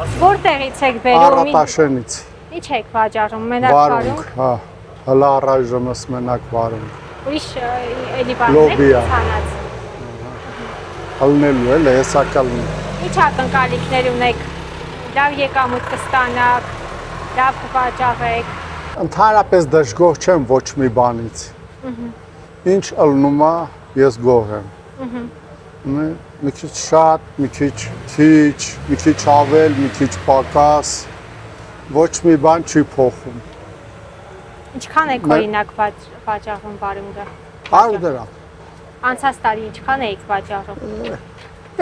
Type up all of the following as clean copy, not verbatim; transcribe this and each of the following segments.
Որտեղից եք բերում։ Առատաշենից։ Ինչ եք վաճառում, մենակ վարունգ։ Հա, հլա առայժմս մենակ վարունգ։ Ուրիշ էլի բաներ ցանած։ Ալնելու էլ հեսա կալնի։ Ինչ ակնկալիքներ ունեք։ Լավ եկամուտ կստանաք, լավ կվաճառեք։ Ընդհանրապես դժգոհ չեմ ոչ մի բանից։ Ինչ ըլնում է, ես գոհ եմ։ Մի քիչ շատ, մի քիչ քիչ, մի քիչ ավել, մի քիչ պակաս, ոչ մի բան չի փոխում։ Ինչքան եք օրինակ վաճառում վարունգը։ 100 դրամ։ Անցած տարի ինչքան էիք վաճառում։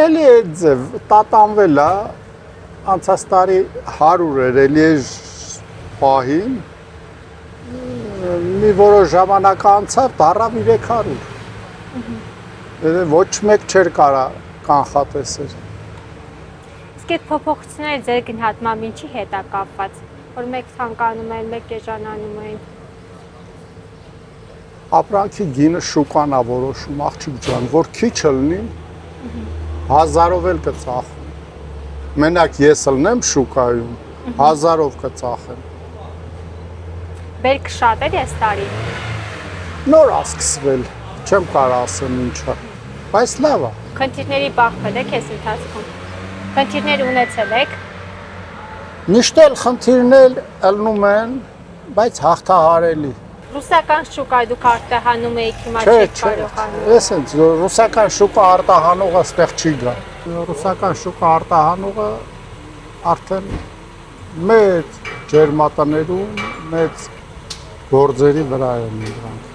Էլի այդ ձև տատանվել է, անցած տարի 100 էր, էլի է պահին, մի որոշ ժամանակ անցավ, դառավ 300։ Ոչ մեկ չէր կարա կանխատեսել։ Իսկ այդ փոփոխությունները ձեր գնահատմամբ ինչի հետ է կապված, որ մեկ ցանկանում են, մեկ էժանանում են։ Ապրանքի գինը շուկան է որոշում, աղջիկ ջան, որ քիչ լինի, 1000-ով էլ կծախում։ Մենակ ես ելնեմ շուկայում, 1000-ով կծախեմ։ Բերք շատ էր այս տարի։ Նոր է սկսվել, չեմ կարող ասեմ ինչա, բայց լավ է։ Խնդիրների բախվել եք այս ընթացքում։ Խնդիրներ ունեցել եք։ Միշտ էլ խնդիրներ ելնում են, բայց հաղթահարելի։ Ռուսական շուկա դուք արտահանում եք, հիմա չեք կարողանում։ Էսենց ռուսական շուկա արտահանողը ստեղ չի գա։ Ռուսական շուկա արտահանողը արդեն մեծ ջերմատներում, մեծ գործերի վրա են դրանք։